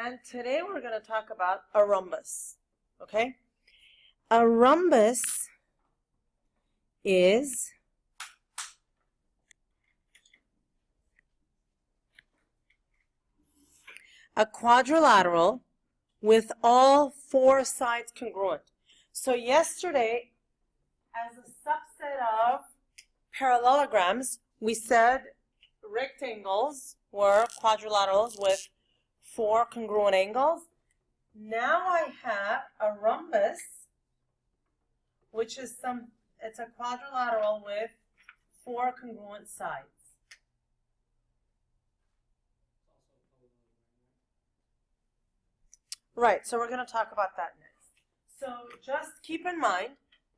And today we're going to talk about a rhombus, okay? A rhombus is a quadrilateral with all four sides congruent. So yesterday, as a subset of parallelograms, we said rectangles were quadrilaterals with four congruent angles. Now I have a rhombus, which is it's a quadrilateral with four congruent sides. Right, so we're going to talk about that next. So just keep in mind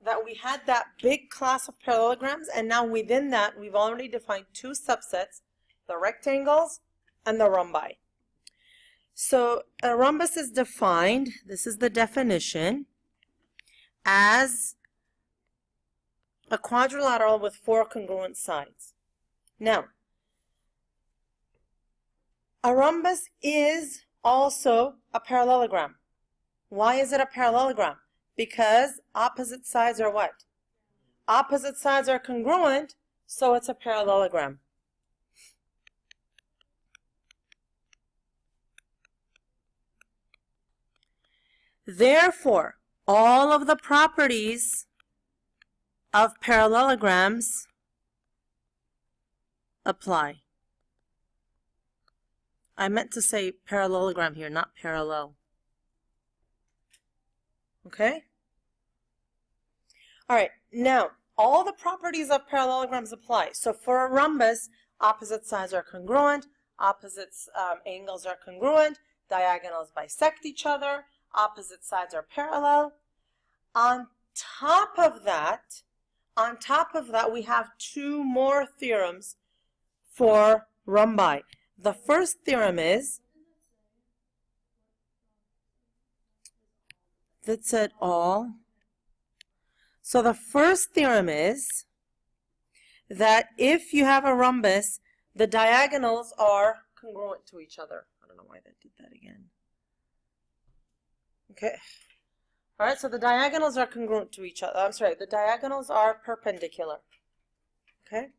that we had that big class of parallelograms, and now within that we've already defined two subsets, the rectangles and the rhombi. So a rhombus is defined, this is the definition, as a quadrilateral with four congruent sides. Now, a rhombus is also a parallelogram. Why is it a parallelogram? Because opposite sides are what? Opposite sides are congruent, so it's a parallelogram. Therefore, all of the properties of parallelograms apply. I meant to say parallelogram here, not parallel. Okay? All right, now, all the properties of parallelograms apply. So for a rhombus, opposite sides are congruent, opposite angles are congruent, diagonals bisect each other, opposite sides are parallel. On top of that, we have two more theorems for rhombi. The first theorem is that said all. So the first theorem is that if you have a rhombus, the diagonals are congruent to each other. I don't know why that did that again. Okay. All right, so the diagonals are congruent to each other. I'm sorry, the diagonals are perpendicular. Okay?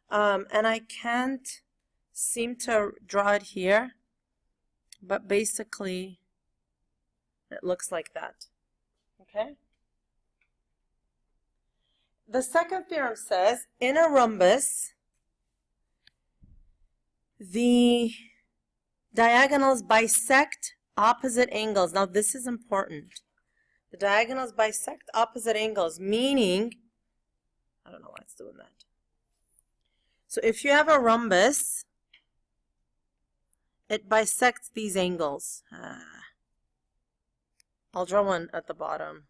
And I can't seem to draw it here, but basically it looks like that. Okay? The second theorem says in a rhombus, the diagonals bisect opposite angles. Now this is important. The diagonals bisect opposite angles, meaning, I don't know why it's doing that. So if you have a rhombus, it bisects these angles. I'll draw one at the bottom.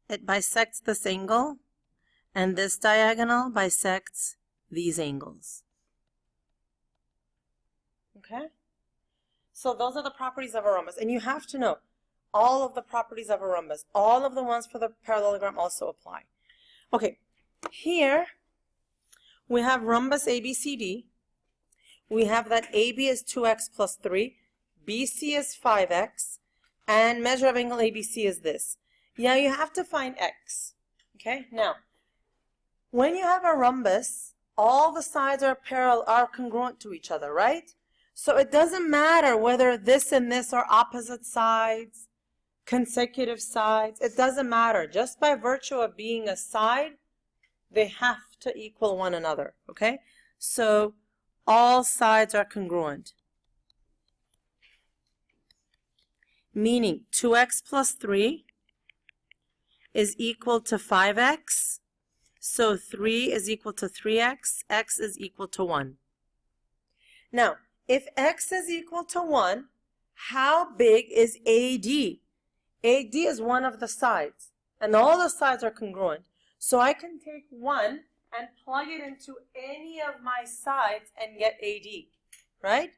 It bisects this angle, and this diagonal bisects these angles. Okay? So those are the properties of a rhombus. And you have to know all of the properties of a rhombus. All of the ones for the parallelogram also apply. Okay, here we have rhombus ABCD. We have that AB is 2x plus 3, BC is 5x, and measure of angle ABC is this. Now you have to find x. Okay, now when you have a rhombus, all the sides are congruent to each other, right? So it doesn't matter whether this and this are opposite sides, consecutive sides. It doesn't matter. Just by virtue of being a side, they have to equal one another, okay? So all sides are congruent. Meaning 2x plus 3 is equal to 5x. So 3 is equal to 3x. X is equal to 1. Now, if x is equal to 1, how big is AD? AD is one of the sides, and all the sides are congruent. So I can take 1 and plug it into any of my sides and get AD, right?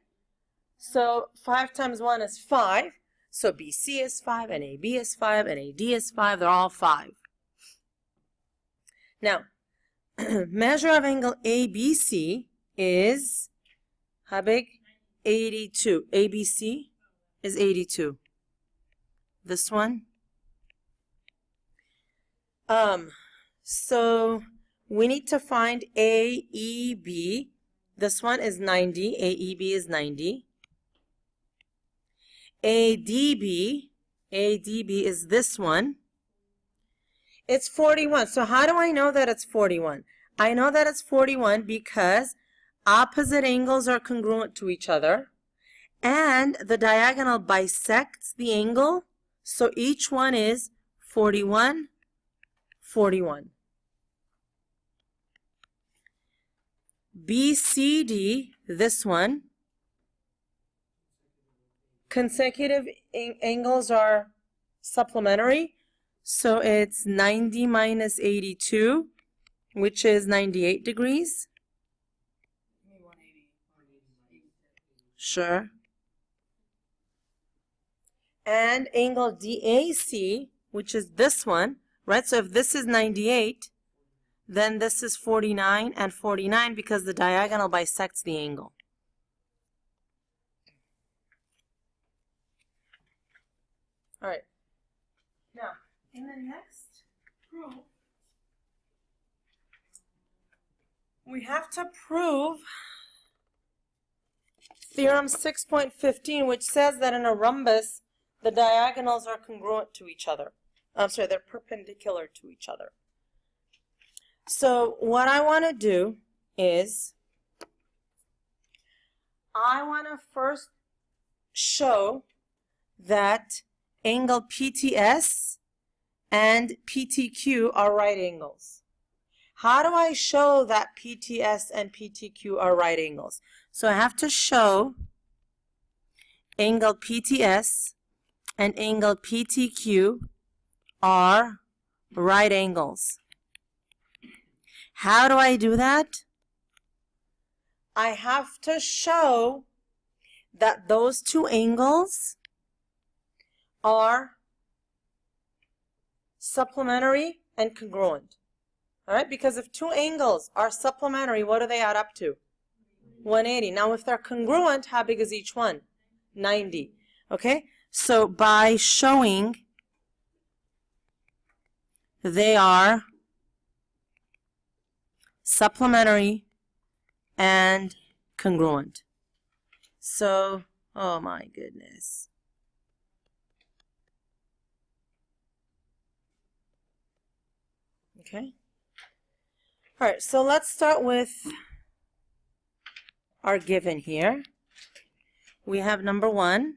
So 5 times 1 is 5. So BC is 5, and AB is 5, and AD is 5. They're all 5. Now, measure of angle ABC is, how big? 82. ABC is 82. This one. So we need to find AEB. This one is 90. AEB is 90. ADB is this one. It's 41. So how do I know that it's 41? I know that it's 41 because opposite angles are congruent to each other and the diagonal bisects the angle. So each one is 41, 41. BCD, this one, consecutive angles are supplementary. So it's 90 minus 82, which is 98 degrees. Sure. And angle DAC, which is this one, right? So if this is 98, then this is 49 and 49 because the diagonal bisects the angle. All right. Now, in the next proof, we have to prove theorem 6.15, which says that in a rhombus, the diagonals are congruent to each other. I'm sorry, they're perpendicular to each other. So what I want to do is I want to first show that angle PTS and PTQ are right angles. How do I show that PTS and PTQ are right angles? So I have to show angle PTS and angle PTQ are right angles. How do I do that? I have to show that those two angles are supplementary and congruent. All right, because if two angles are supplementary, what do they add up to? 180. Now, if they're congruent, how big is each one? 90. Okay, so by showing they are supplementary and congruent. So, oh my goodness. Okay. All right, so let's start with our given here. We have number 1.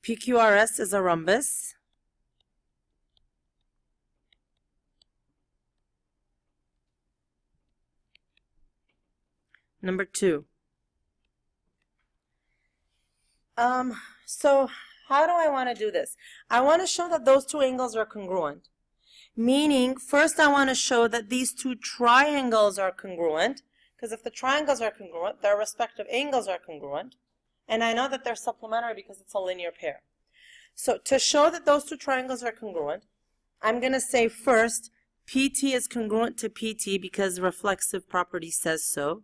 PQRS is a rhombus. Number 2. So how do I want to do this? I want to show that those two angles are congruent. Meaning, first I want to show that these two triangles are congruent. Because if the triangles are congruent, their respective angles are congruent. And I know that they're supplementary because it's a linear pair. So to show that those two triangles are congruent, I'm going to say first, PT is congruent to PT because reflexive property says so.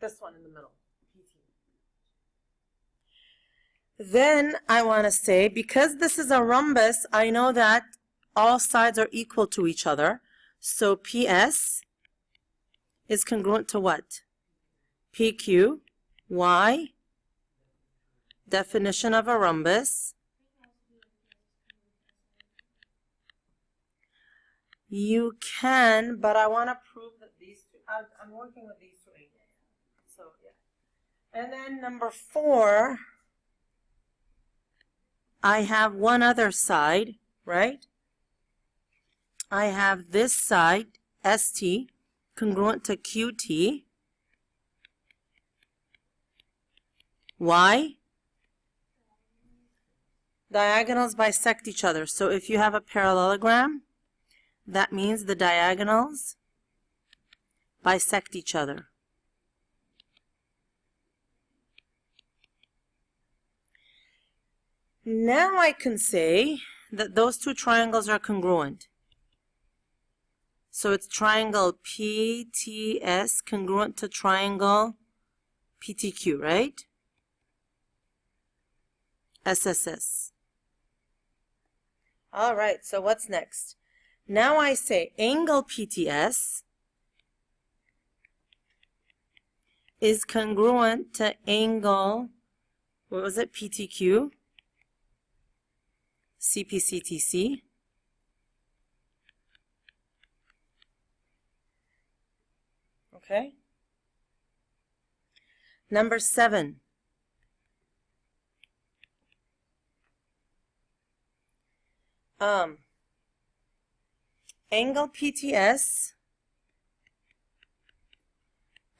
This one in the middle. Then I want to say, because this is a rhombus, I know that all sides are equal to each other. So PS is congruent to what? PQ. Why? Definition of a rhombus. You can, but I want to prove that these two, I'm working with these two angles. So, yeah. And then number 4, I have one other side, right? I have this side, ST, congruent to QT. Why? Diagonals bisect each other. So if you have a parallelogram, that means the diagonals bisect each other. Now I can say that those two triangles are congruent. So it's triangle PTS congruent to triangle PTQ, right? SSS. All right, so what's next? Now I say angle PTS is congruent to angle, what was it, PTQ, CPCTC. Okay. Number 7. Angle PTS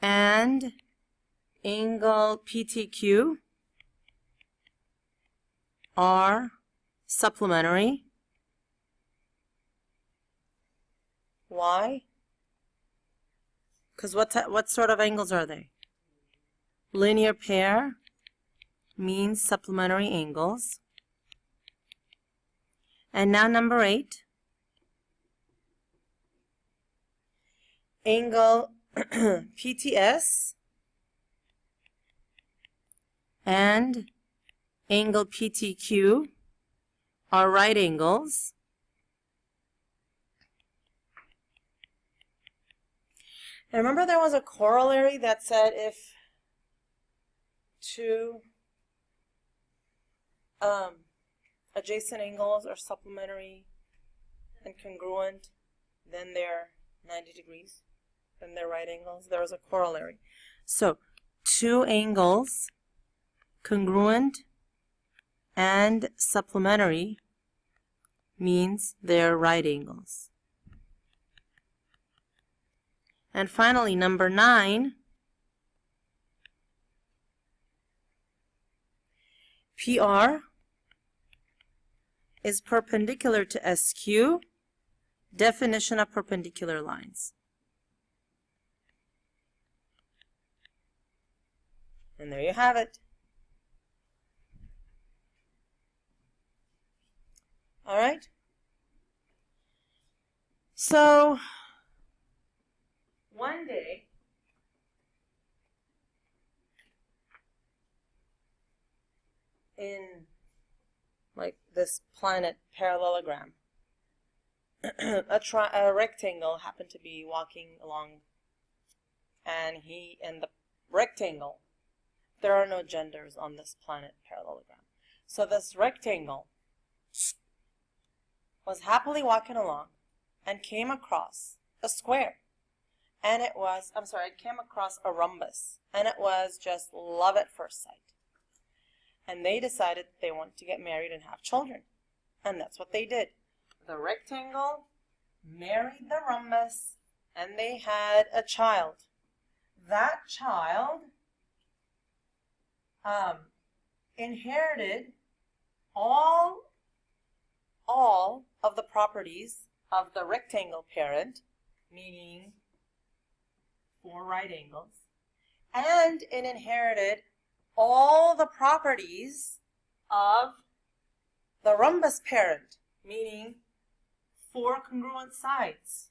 and angle PTQ are supplementary. Why? Because what sort of angles are they? Linear pair means supplementary angles. And now number 8. Angle PTS and angle PTQ are right angles. And remember there was a corollary that said if two adjacent angles are supplementary and congruent, then they're 90 degrees, then they're right angles. There was a corollary. So two angles congruent and supplementary means they're right angles. And finally, number 9, PR is perpendicular to SQ, definition of perpendicular lines. And there you have it. All right. So one day, in like this planet parallelogram, a rectangle happened to be walking along, and in the rectangle, there are no genders on this planet parallelogram. So this rectangle was happily walking along and came across a square. And it came across a rhombus. And it was just love at first sight. And they decided they wanted to get married and have children. And that's what they did. The rectangle married the rhombus, and they had a child. That child inherited all of the properties of the rectangle parent, meaning 4 right angles, and it inherited all the properties of the rhombus parent, meaning 4 congruent sides.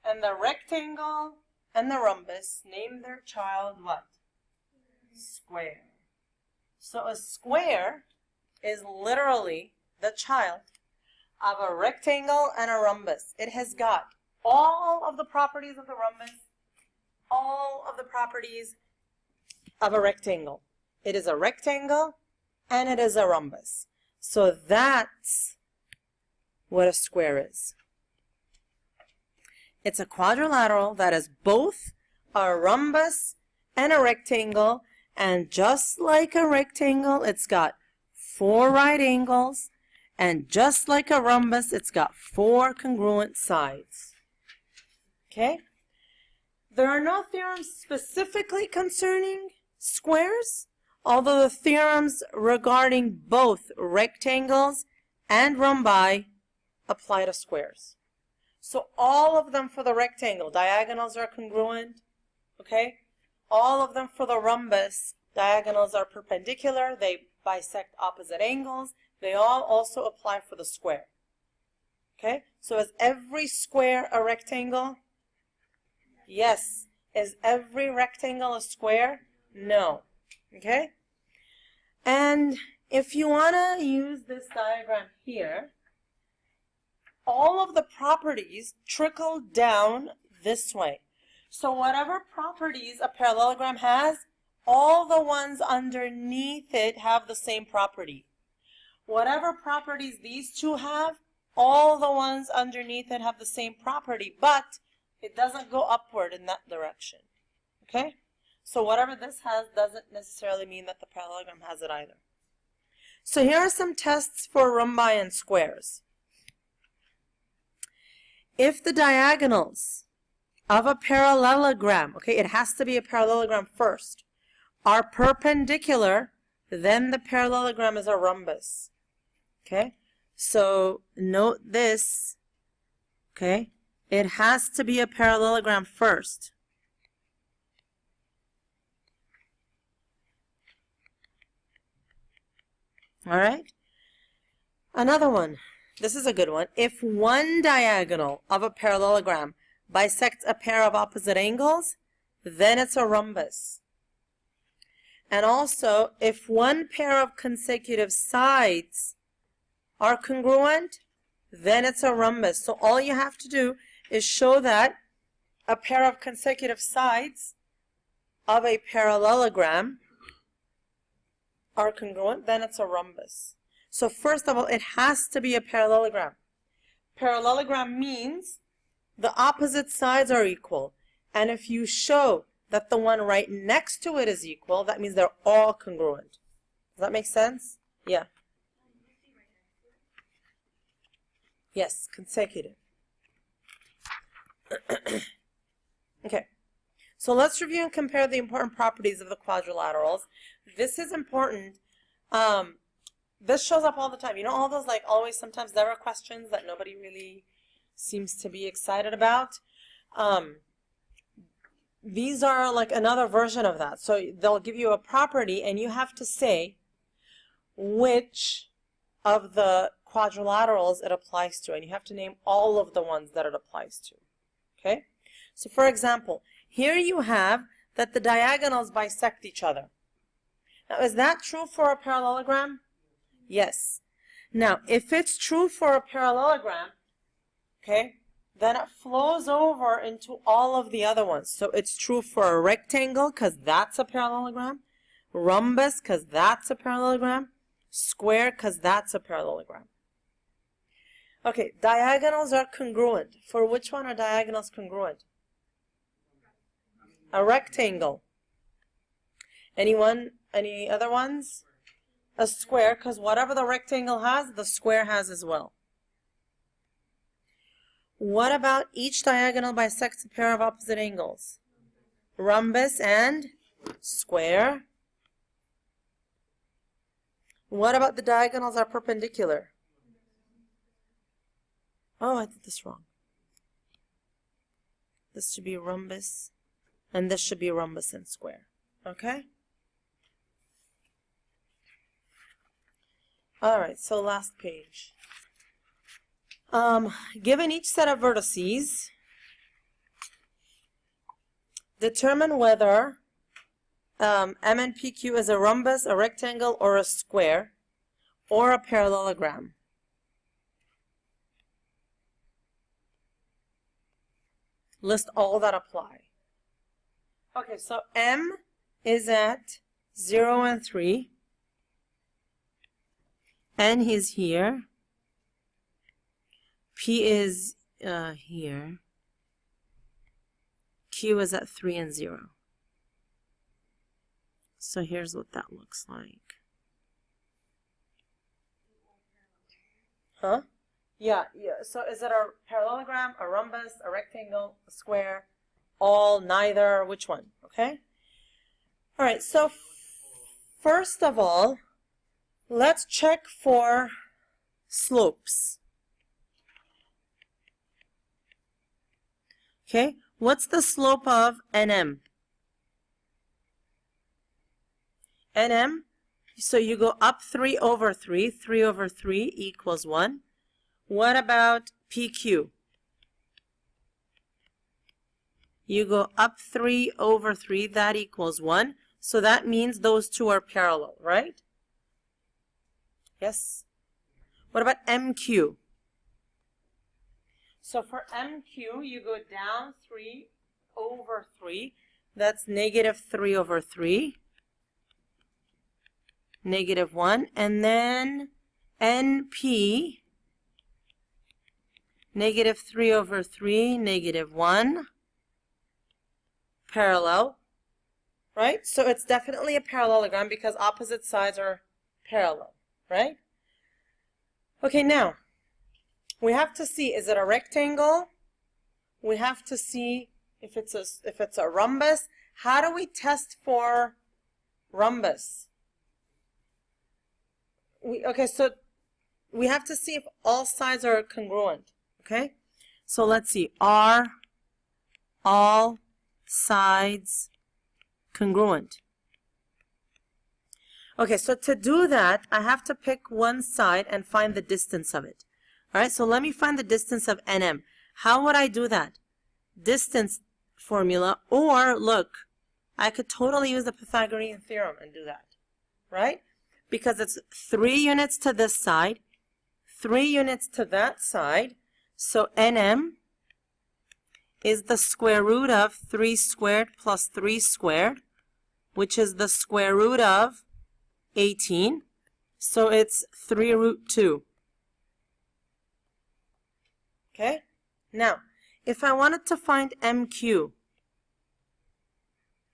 And the rectangle and the rhombus named their child what? Square. So a square is literally the child of a rectangle and a rhombus. It has got all of the properties of the rhombus, all of the properties of a rectangle. It is a rectangle and it is a rhombus. So that's what a square is. It's a quadrilateral that is both a rhombus and a rectangle, and just like a rectangle, it's got 4 right angles, and just like a rhombus, it's got 4 congruent sides. Okay? There are no theorems specifically concerning squares, although the theorems regarding both rectangles and rhombi apply to squares. So all of them for the rectangle, diagonals are congruent, okay? All of them for the rhombus Diagonals are perpendicular. They bisect opposite angles. They all also apply for the square. Okay? So is every square a rectangle? Yes. Is every rectangle a square? No. Okay? And if you want to use this diagram here, all of the properties trickle down this way. So whatever properties a parallelogram has, all the ones underneath it have the same property. Whatever properties these two have, all the ones underneath it have the same property, but it doesn't go upward in that direction. Okay? So whatever this has doesn't necessarily mean that the parallelogram has it either. So here are some tests for rhombi and squares. If the diagonals of a parallelogram, okay, it has to be a parallelogram first, are perpendicular, then the parallelogram is a rhombus. Okay? So note this, okay? It has to be a parallelogram first. All right? Another one. This is a good one. If one diagonal of a parallelogram bisects a pair of opposite angles, then it's a rhombus. And also, if one pair of consecutive sides are congruent, then it's a rhombus. So all you have to do is show that a pair of consecutive sides of a parallelogram are congruent, then it's a rhombus. So first of all, it has to be a parallelogram. Parallelogram means the opposite sides are equal. And if you show that the one right next to it is equal, that means they're all congruent. Does that make sense? Yeah. Yes, consecutive. Okay. So let's review and compare the important properties of the quadrilaterals. This is important. This shows up all the time. You know all those like always, sometimes, never questions that nobody really seems to be excited about? These are like another version of that. So they'll give you a property and you have to say which of the quadrilaterals it applies to. And you have to name all of the ones that it applies to. Okay? So for example, here you have that the diagonals bisect each other. Now, is that true for a parallelogram? Yes. Now, if it's true for a parallelogram, okay, then it flows over into all of the other ones. So it's true for a rectangle because that's a parallelogram, rhombus because that's a parallelogram, square because that's a parallelogram. Okay, diagonals are congruent. For which one are diagonals congruent? A rectangle. Anyone? Any other ones? A square, because whatever the rectangle has, the square has as well. What about each diagonal bisects a pair of opposite angles? Rhombus and square. What about the diagonals are perpendicular? Oh, I did this wrong. This should be rhombus, and this should be rhombus and square. Okay? All right, so last page. Given each set of vertices, determine whether M and PQ is a rhombus, a rectangle, or a square, or a parallelogram. List all that apply. Okay, so M is at 0 and 3. N is here. P is here. Q is at 3 and 0. So here's what that looks like. Huh? Yeah. So is it a parallelogram, a rhombus, a rectangle, a square, all, neither, which one? Okay? All right, so first of all, let's check for slopes. Okay, what's the slope of NM? NM, so you go up 3 over 3. 3 over 3 equals 1. What about PQ? You go up 3 over 3, that equals 1. So that means those two are parallel, right? Yes? What about MQ? So for MQ, you go down 3 over 3. That's negative 3 over 3. Negative 1. And then NP, negative 3 over 3, negative 1. Parallel, right? So it's definitely a parallelogram because opposite sides are parallel, right? Okay, now we have to see, is it a rectangle? We have to see if it's a rhombus. How do we test for rhombus? So we have to see if all sides are congruent, okay? So let's see, are all sides congruent? Okay, so to do that, I have to pick one side and find the distance of it. All right, so let me find the distance of NM. How would I do that? Distance formula, or look, I could totally use the Pythagorean theorem and do that, right? Because it's 3 units to this side, 3 units to that side, so NM is the square root of 3 squared plus 3 squared, which is the square root of 18. So it's 3 root 2. Okay? Now, if I wanted to find MQ,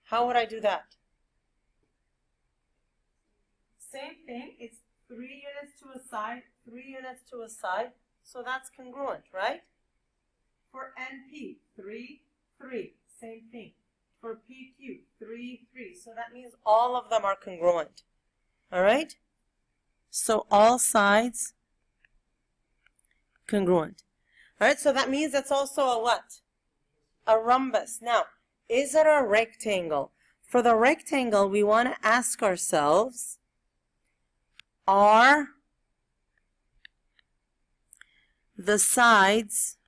how would I do that? Same thing, it's 3 units to a side, 3 units to a side, so that's congruent, right? For NP, 3, 3, same thing. For PQ, 3, 3, so that means all of them are congruent, all right? So all sides congruent. All right, so that means it's also a what? A rhombus. Now, is it a rectangle? For the rectangle, we want to ask ourselves, are the sides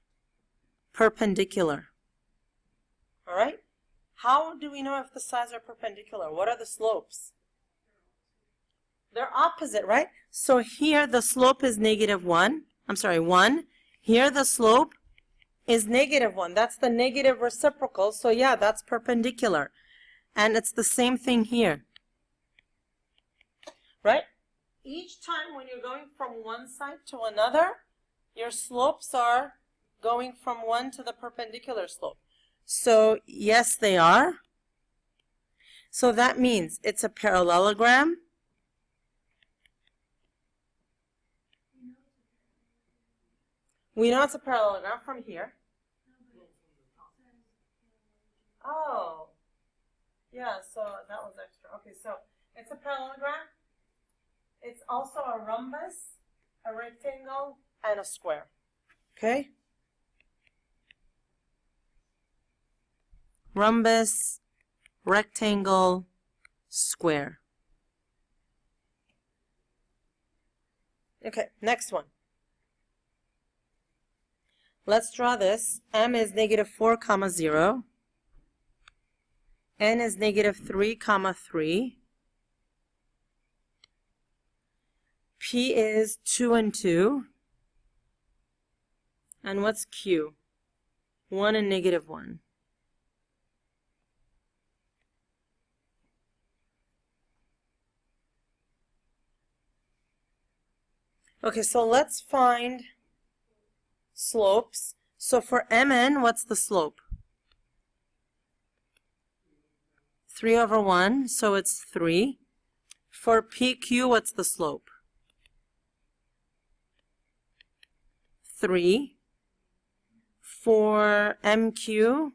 perpendicular? All right? How do we know if the sides are perpendicular? What are the slopes? They're opposite, right? So here the slope is negative 1. I'm sorry, 1. Here the slope is negative 1. That's the negative reciprocal. So yeah, that's perpendicular. And it's the same thing here. Right? Each time when you're going from one side to another, your slopes are going from one to the perpendicular slope. So yes, they are. So that means it's a parallelogram. We know it's a parallelogram from here. Oh, yeah, so that was extra. Okay, so it's a parallelogram. It's also a rhombus, a rectangle, and a square. Okay? Rhombus, rectangle, square. Okay, next one. Let's draw this. M is negative 4, 0. N is negative 3, 3. P is 2 and 2. And what's Q? 1 and negative 1. Okay, so let's find slopes. So for MN, what's the slope? 3 over 1, so it's 3. For PQ, what's the slope? 3. For MQ,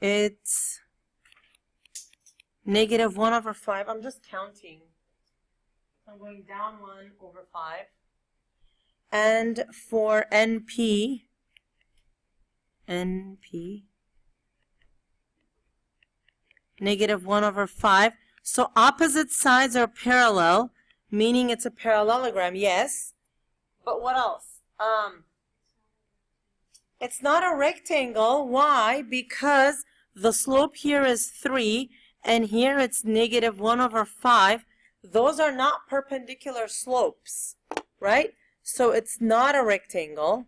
it's negative 1 over 5. I'm just counting. I'm going down 1 over 5. And for NP, negative 1 over 5. So opposite sides are parallel, meaning it's a parallelogram, yes. But what else? It's not a rectangle. Why? Because the slope here is 3, and here it's negative 1 over 5. Those are not perpendicular slopes, right? So it's not a rectangle.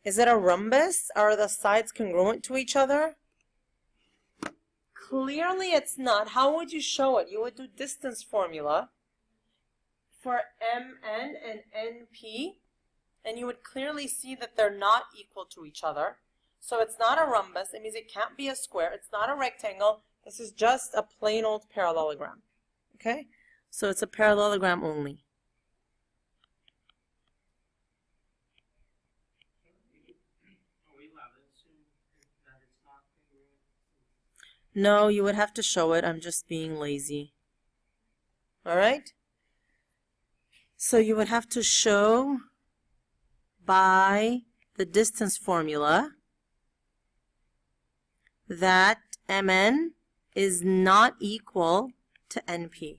Is it a rhombus? Are the sides congruent to each other? Clearly it's not. How would you show it? You would do distance formula for MN and NP, and you would clearly see that they're not equal to each other. So it's not a rhombus. It means it can't be a square. It's not a rectangle. This is just a plain old parallelogram. Okay? So it's a parallelogram only. No, you would have to show it. I'm just being lazy. All right? So you would have to show by the distance formula that MN is not equal to NP.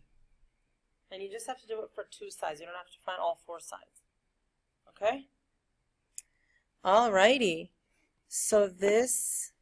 And you just have to do it for 2 sides. You don't have to find all 4 sides. Okay? Alrighty. So this